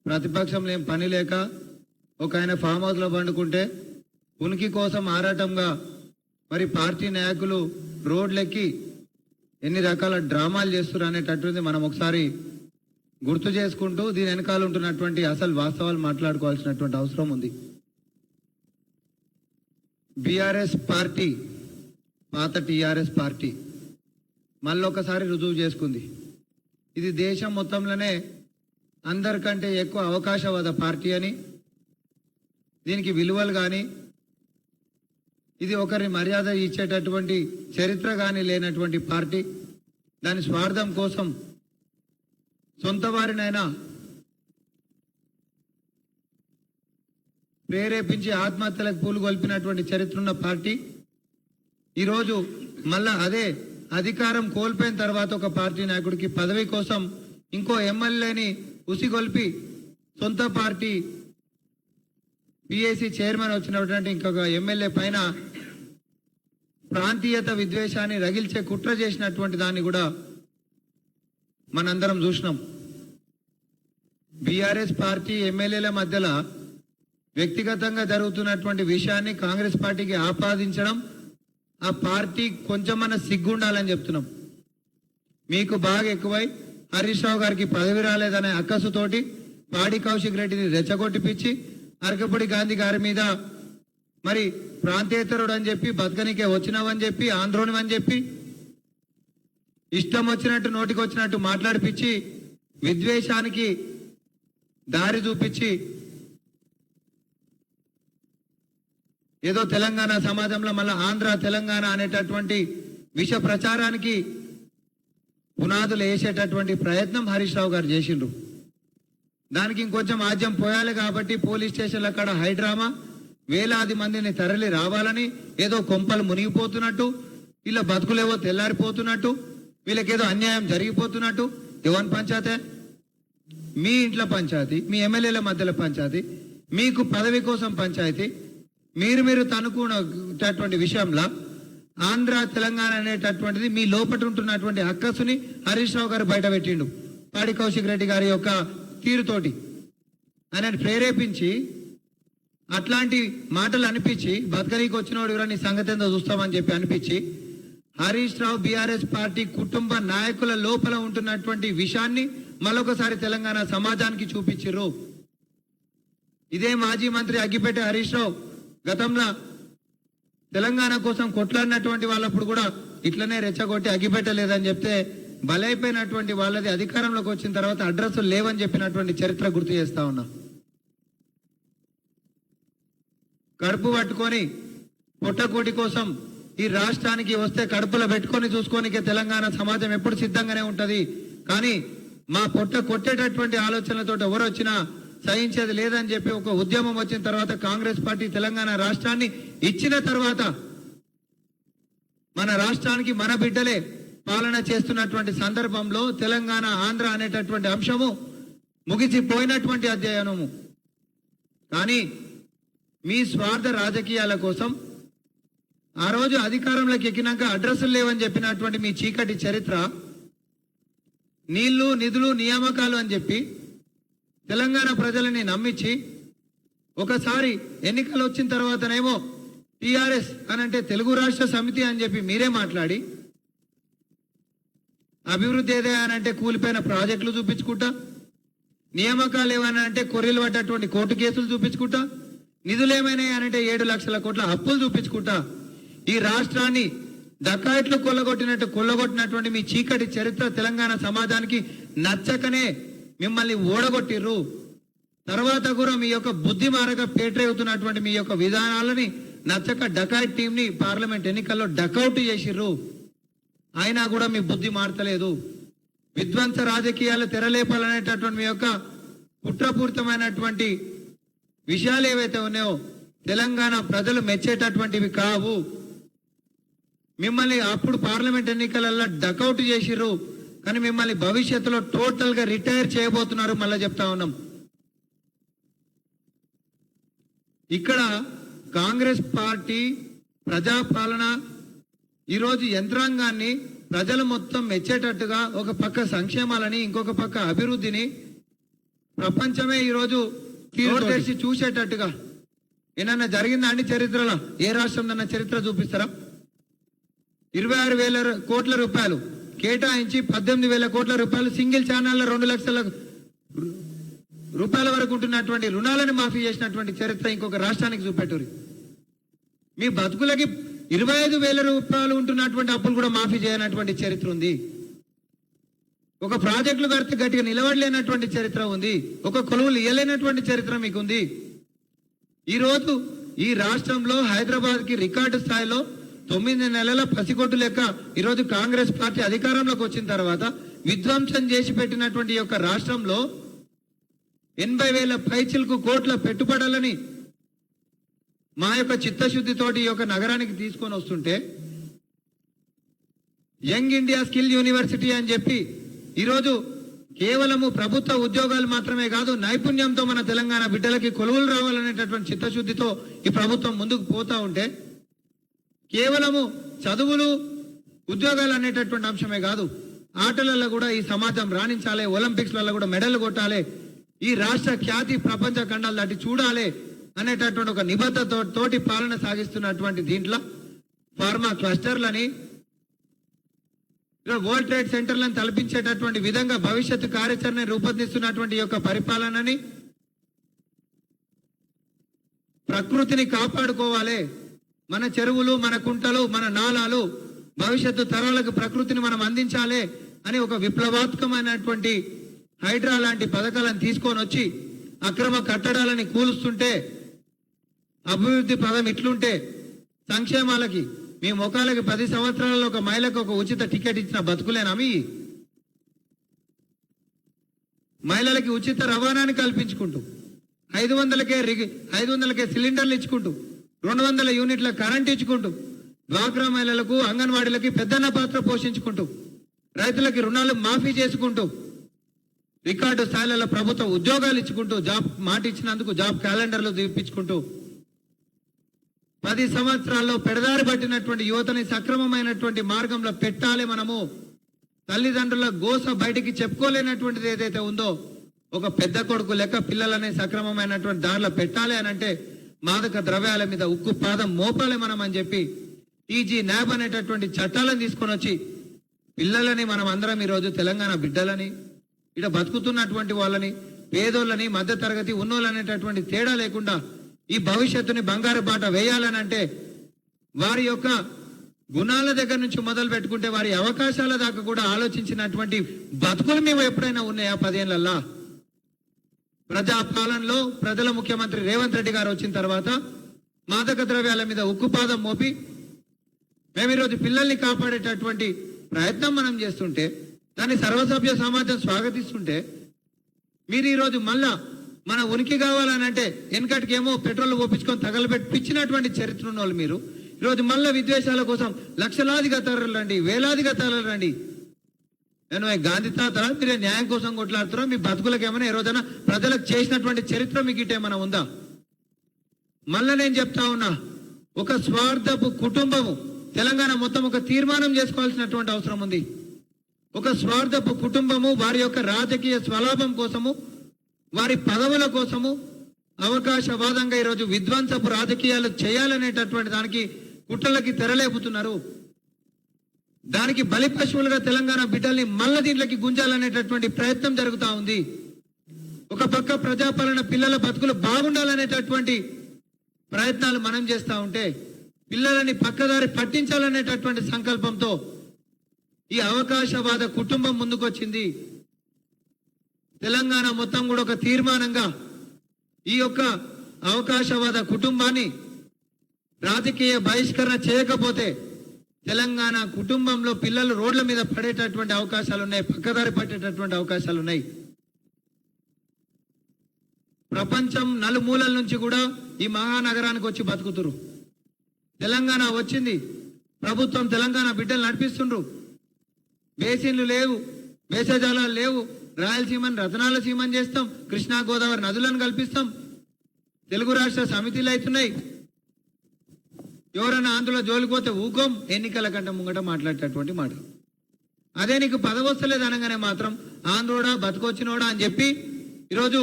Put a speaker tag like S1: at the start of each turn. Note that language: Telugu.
S1: ప్రతిపక్షంలో ఏం పని లేక ఒక ఆయన ఫామ్ హౌస్లో పండుకుంటే ఉనికి కోసం ఆరాటంగా మరి పార్టీ నాయకులు రోడ్లెక్కి ఎన్ని రకాల డ్రామాలు చేస్తున్నారు అనేటటువంటి మనం ఒకసారి గుర్తు చేసుకుంటూ దీని వెనకాల ఉంటున్నటువంటి అసలు వాస్తవాలు మాట్లాడుకోవాల్సినటువంటి అవసరం ఉంది. బీఆర్ఎస్ పార్టీ పాత టీఆర్ఎస్ పార్టీ మళ్ళొకసారి రుజువు చేసుకుంది. ఇది దేశం మొత్తంలోనే అందరికంటే ఎక్కువ అవకాశవాద పార్టీ అని, దీనికి విలువలు కానీ ఇది ఒకరి మర్యాద ఇచ్చేటటువంటి చరిత్ర కానీ లేనటువంటి పార్టీ. దాని స్వార్థం కోసం సొంత వారినైనా ప్రేరేపించి ఆత్మహత్యలకు పూలుగొల్పినటువంటి చరిత్ర ఉన్న పార్టీ ఈరోజు మళ్ళా అదే అధికారం కోల్పోయిన తర్వాత ఒక పార్టీ నాయకుడికి పదవి కోసం ఇంకో ఎమ్మెల్యేని ఉసిగొల్పి సొంత పార్టీ పిఏసీ చైర్మన్ వచ్చినటువంటి ఇంకొక ఎమ్మెల్యే పైన ప్రాంతీయత విద్వేషాన్ని రగిల్చే కుట్ర చేసినటువంటి దాన్ని కూడా మనందరం చూసినాం. బీఆర్ఎస్ పార్టీ ఎమ్మెల్యేల మధ్యలో వ్యక్తిగతంగా జరుగుతున్నటువంటి విషయాన్ని కాంగ్రెస్ పార్టీకి ఆపాదించడం, ఆ పార్టీ కొంచెమన్నా సిగ్గుండాలని చెప్తున్నాం. మీకు బాగా ఎక్కువై హరీష్ రావు గారికి పదవి రాలేదనే అక్కసుతోటి పాడి కౌశిక్ రెడ్డిని రెచ్చగొట్టిపిచ్చి అరకపూడి గాంధీ గారి మీద మరి ప్రాంతేతరుడు అని చెప్పి బతకనికే వచ్చినావని చెప్పి ఆంధ్రోనివని చెప్పి ఇష్టం వచ్చినట్టు నోటికి వచ్చినట్టు మాట్లాడిపించి విద్వేషానికి దారి చూపించి ఏదో తెలంగాణ సమాజంలో మళ్ళీ ఆంధ్ర తెలంగాణ అనేటటువంటి విష ప్రచారానికి పునాదులు వేసేటటువంటి ప్రయత్నం హరీష్ రావు గారు చేసిండ్రు. దానికి ఇంకొంచెం ఆజ్యం పోయాలి కాబట్టి పోలీస్ స్టేషన్ల అక్కడ హైడ్రామా, వేలాది మందిని తరలి రావాలని, ఏదో కొంపలు మునిగిపోతున్నట్టు, వీళ్ళ బతుకులేవో తెల్లారిపోతున్నట్టు, వీళ్ళకేదో అన్యాయం జరిగిపోతున్నట్టు. ఎవరి పంచాయతీ? మీ ఇంట్లో పంచాయతీ, మీ ఎమ్మెల్యేల మధ్యలో పంచాయతీ, మీకు పదవి కోసం పంచాయతీ. మీరు తనుకున్నటువంటి విషయంలో ఆంధ్ర తెలంగాణ అనేటటువంటిది మీ లోపట ఉంటున్నటువంటి అక్కసుని హరీష్ రావు గారు బయట పెట్టిండు పాడి కౌశిక్ రెడ్డి గారి యొక్క తీరుతోటి. ఆయనని ప్రేరేపించి అట్లాంటి మాటలు అనిపించి బతకనీకి వచ్చినోడు ఎవరని సంగతి ఏందో చూస్తామని చెప్పి అనిపించి హరీష్ రావు బీఆర్ఎస్ పార్టీ కుటుంబ నాయకుల లోపల ఉంటున్నటువంటి విషయాన్ని మరొకసారి తెలంగాణ సమాజానికి చూపించారు. ఇదే మాజీ మంత్రి అగ్గిపెట్టె హరీష్ రావు గతంలో తెలంగాణ కోసం కొట్లాడినటువంటి వాళ్ళప్పుడు కూడా ఇట్లనే రెచ్చగొట్టి అగ్గిపెట్టలేదని చెప్తే బలైపోయినటువంటి వాళ్ళది అధికారంలోకి వచ్చిన తర్వాత అడ్రస్లు లేవని చెప్పినటువంటి చరిత్ర గుర్తు చేస్తా ఉన్నా. కడుపు పట్టుకొని పొట్టకోటి కోసం ఈ రాష్ట్రానికి వస్తే కడుపులో పెట్టుకొని చూసుకోనికే తెలంగాణ సమాజం ఎప్పుడు సిద్ధంగానే ఉంటది. కానీ మా పొట్ట కొట్టేటటువంటి ఆలోచనలతో ఎవరు వచ్చినా సహించేది లేదని చెప్పి ఒక ఉద్యమం వచ్చిన తర్వాత కాంగ్రెస్ పార్టీ తెలంగాణ రాష్ట్రాన్ని ఇచ్చిన తర్వాత మన రాష్ట్రానికి మన బిడ్డలే పాలన చేస్తున్నటువంటి సందర్భంలో తెలంగాణ ఆంధ్ర అనేటటువంటి అంశము ముగిసిపోయినటువంటి అధ్యయనము. కానీ మీ స్వార్థ రాజకీయాల కోసం ఆ రోజు అధికారంలోకి ఎక్కినాక అడ్రస్లు లేవని చెప్పినటువంటి మీ చీకటి చరిత్ర, నీళ్లు నిధులు నియామకాలు అని చెప్పి తెలంగాణ ప్రజలని నమ్మించి ఒకసారి ఎన్నికలు వచ్చిన తర్వాతనేమో టీఆర్ఎస్ అనంటే తెలుగు రాష్ట్ర సమితి అని చెప్పి మీరే మాట్లాడి అభివృద్ధి ఏదే అనంటే కూలిపోయిన ప్రాజెక్టులు చూపించుకుంటా, నియామకాలు ఏమైనా అంటే కొర్రీలు పడ్డటువంటి కోర్టు కేసులు చూపించుకుంటా, నిధులు ఏమైనా అనంటే 7 లక్షల కోట్ల అప్పులు చూపించుకుంటా ఈ రాష్ట్రాన్ని దక్కాయిట్లు కొల్లగొట్టినటువంటి మీ చీకటి చరిత్ర తెలంగాణ సమాజానికి నచ్చకనే మిమ్మల్ని ఓడగొట్టిర్రు. తర్వాత కూడా మీ యొక్క బుద్ధి మారక పేట్రేగుతున్నటువంటి మీ యొక్క విధానాలని నచ్చక డకాయిట్ టీంని పార్లమెంట్ ఎన్నికల్లో డకౌట్ చేసిర్రు. అయినా కూడా మీ బుద్ధి మారతలేదు. విధ్వంస రాజకీయాలు తెరలేపాలనేటటువంటి మీ యొక్క కుట్రపూరితమైనటువంటి విషయాలు ఏవైతే ఉన్నాయో తెలంగాణ ప్రజలు మెచ్చేటటువంటివి కావు. మిమ్మల్ని అప్పుడు పార్లమెంట్ ఎన్నికలలో డకౌట్ చేసిర్రు, కానీ మిమ్మల్ని భవిష్యత్తులో టోటల్ గా రిటైర్ చేయబోతున్నారు. మళ్ళీ చెప్తా ఉన్నాం, ఇక్కడ కాంగ్రెస్ పార్టీ ప్రజాపాలన ఈరోజు యంత్రాంగాన్ని ప్రజలు మొత్తం మెచ్చేటట్టుగా ఒక పక్క సంక్షేమాలని ఇంకొక పక్క అభివృద్ధిని ప్రపంచమే ఈరోజు తెరిచి చూసేటట్టుగా ఏమన్నా జరిగిందా అండి చరిత్రలో? ఏ రాష్ట్రంలో చరిత్ర చూపిస్తారా? 26,000 కోట్ల రూపాయలు కేటాయించి 18,000 కోట్ల రూపాయలు సింగిల్ ఛానల్లో 2 లక్షల రూపాయల వరకు ఉంటున్నటువంటి రుణాలను మాఫీ చేసినటువంటి చరిత్ర ఇంకొక రాష్ట్రానికి చూపెట్టురి. మీ బతుకులకి 25,000 రూపాయలు ఉంటున్నటువంటి అప్పులు కూడా మాఫీ చేయనటువంటి చరిత్ర ఉంది. ఒక ప్రాజెక్టులు కడితే గట్టిగా నిలబడలేనటువంటి చరిత్ర ఉంది. ఒక కొలువులు ఇయ్యలేనటువంటి చరిత్ర మీకుంది. ఈరోజు ఈ రాష్ట్రంలో హైదరాబాద్కి రికార్డు స్థాయిలో 9 నెలల పసికొట్టు లెక్క ఈరోజు కాంగ్రెస్ పార్టీ అధికారంలోకి వచ్చిన తర్వాత విధ్వంసం చేసి పెట్టినటువంటి యొక్క రాష్ట్రంలో 80,000 పైచిలకు కోట్ల పెట్టుబడులని మా యొక్క చిత్తశుద్ధితోటి ఈ యొక్క నగరానికి తీసుకొని వస్తుంటే యంగ్ ఇండియా స్కిల్ యూనివర్సిటీ అని చెప్పి ఈరోజు కేవలము ప్రభుత్వ ఉద్యోగాలు మాత్రమే కాదు, నైపుణ్యంతో మన తెలంగాణ బిడ్డలకి కొలువులు రావాలనేటటువంటి చిత్తశుద్ధితో ఈ ప్రభుత్వం ముందుకు పోతా ఉంటే కేవలము చదువులు ఉద్యోగాలు అనేటటువంటి అంశమే కాదు, ఆటలలో కూడా ఈ సమాజం రాణించాలి, ఒలింపిక్స్లలో కూడా మెడల్ కొట్టాలి, ఈ రాష్ట్ర ఖ్యాతి ప్రపంచ ఖండాలు దాటి చూడాలి అనేటటువంటి ఒక నిబద్ధతతోటి పాలన సాగిస్తున్నటువంటి దీంట్లో ఫార్మా క్లస్టర్లని, వరల్డ్ ట్రేడ్ సెంటర్లను తలపించేటటువంటి విధంగా భవిష్యత్తు కార్యాచరణ రూపొందిస్తున్నటువంటి యొక్క పరిపాలనని, ప్రకృతిని కాపాడుకోవాలి, మన చెరువులు, మన కుంటలు, మన నాలాలు భవిష్యత్తు తరాలకు ప్రకృతిని మనం అందించాలి అని ఒక విప్లవాత్మకమైనటువంటి హైడ్రా లాంటి పథకాలను తీసుకొని వచ్చి అక్రమ కట్టడాలని కూలుస్తుంటే, అభివృద్ధి పదం ఇట్లుంటే సంక్షేమాలకి మీ ముఖాలకి 10 సంవత్సరాలలో ఒక మహిళకు ఒక ఉచిత టికెట్ ఇచ్చిన బతుకులేనామి? మహిళలకి ఉచిత రవాణాని కల్పించుకుంటూ 500కే సిలిండర్లు ఇచ్చుకుంటూ 200 యూనిట్ల కరెంట్ ఇచ్చుకుంటూ డ్వాక్రా మహిళలకు, అంగన్వాడీలకి పెద్దన్న పాత్ర పోషించుకుంటూ రైతులకి రుణాలు మాఫీ చేసుకుంటూ రికార్డు స్థాయిలలో ప్రభుత్వ ఉద్యోగాలు ఇచ్చుకుంటూ జాబ్ మాట ఇచ్చినందుకు జాబ్ క్యాలెండర్లు తీపించుకుంటూ 10 సంవత్సరాల్లో పెడదారి పట్టినటువంటి యువతని సక్రమమైనటువంటి మార్గంలో పెట్టాలి. మనము తల్లిదండ్రుల గోస బయటికి చెప్పుకోలేనటువంటిది ఏదైతే ఉందో ఒక పెద్ద కొడుకు లెక్క పిల్లలని సక్రమమైనటువంటి దారిలో పెట్టాలి అని అంటే మాదక ద్రవ్యాల మీద ఉక్కు పాదం మోపాలి మనం అని చెప్పి టీజీ న్యాబ్ అనేటటువంటి చట్టాలను తీసుకొని వచ్చి పిల్లలని మనం అందరం ఈరోజు తెలంగాణ బిడ్డలని, ఇక్కడ బతుకుతున్నటువంటి వాళ్ళని, పేదోళ్ళని, మధ్యతరగతి ఉన్నోళ్ళు అనేటటువంటి తేడా లేకుండా ఈ భవిష్యత్తుని బంగారు బాట వేయాలని అంటే వారి యొక్క గుణాల దగ్గర నుంచి మొదలు పెట్టుకుంటే వారి అవకాశాల దాకా కూడా ఆలోచించినటువంటి బతుకులు మేము ఎప్పుడైనా ఉన్నాయా 10 ఏళ్లల్లా? ప్రజాపాలనలో ప్రజల ముఖ్యమంత్రి రేవంత్ రెడ్డి గారు వచ్చిన తర్వాత మాదక ద్రవ్యాల మీద ఉక్కుపాదం మోపి మేము ఈరోజు పిల్లల్ని కాపాడేటటువంటి ప్రయత్నం మనం చేస్తుంటే, దాన్ని సర్వసభ్య సమాజం స్వాగతిస్తుంటే, మీరు ఈరోజు మళ్ళా మన ఉనికి కావాలని అంటే వెనకటికేమో పెట్రోల్ పోపించుకొని తగలబెట్టించినటువంటి చరిత్ర ఉన్న వాళ్ళు మీరు ఈరోజు మళ్ళా విద్వేషాల కోసం లక్షలాదిగా తరలండి, వేలాదిగా తరలండి. నేను గాంధీ తాత మీరే న్యాయం కోసం కొట్లాడుతారో? మీ బతుకులకు ఏమైనా ఏ రోజైనా ప్రజలకు చేసినటువంటి చరిత్ర మీకు ఇటేమైనా ఉందా? మళ్ళా నేను చెప్తా ఉన్నా, ఒక స్వార్థపు కుటుంబము తెలంగాణ మొత్తం ఒక తీర్మానం చేసుకోవాల్సినటువంటి అవసరం ఉంది. ఒక స్వార్థపు కుటుంబము వారి యొక్క రాజకీయ స్వలాభం కోసము, వారి పదవుల కోసము అవకాశవాదంగా ఈరోజు విధ్వంసపు రాజకీయాలు చేయాలనేటటువంటి దానికి కుట్రలకి తెరలేపుతున్నారు. దానికి బలి పశువులుగా తెలంగాణ బిడ్డల్ని మల్ల దీంట్లోకి గుంజాలనేటటువంటి ప్రయత్నం జరుగుతూ ఉంది. ఒక పక్క ప్రజాపాలన పిల్లల బతుకులు బాగుండాలనేటటువంటి ప్రయత్నాలు మనం చేస్తూ ఉంటే, పిల్లలని పక్కదారి పట్టించాలనేటటువంటి సంకల్పంతో ఈ అవకాశవాద కుటుంబం ముందుకొచ్చింది. తెలంగాణ మొత్తం కూడా ఒక తీర్మానంగా ఈ యొక్క అవకాశవాద కుటుంబాన్ని రాజకీయ బహిష్కరణ చేయకపోతే తెలంగాణ కుటుంబంలో పిల్లలు రోడ్ల మీద పడేటటువంటి అవకాశాలు ఉన్నాయి, పక్కదారి పట్టేటటువంటి అవకాశాలు ఉన్నాయి. ప్రపంచం నలుమూలల నుంచి కూడా ఈ మహానగరానికి వచ్చి బతుకుతురు. తెలంగాణ వచ్చింది, ప్రభుత్వం తెలంగాణ బిడ్డలు నడిపిస్తుండ్రు. బేసిన్లు లేవు, బేసజాలాలు లేవు, రాయలసీమని రతనాల సీమని చేస్తాం, కృష్ణా గోదావరి నదులను కల్పిస్తాం, తెలుగు రాష్ట్ర సమితిలు అవుతున్నాయి. ఎవరైనా ఆంధ్రలో జోలిపోతే ఊకోం, ఎన్నికల కంటే ముంగట మాట్లాడేటటువంటి మాట. అదే నీకు పదవి వస్తలేదు అనగానే మాత్రం ఆంధ్రోడా బతుకొచ్చినోడా అని చెప్పి ఈరోజు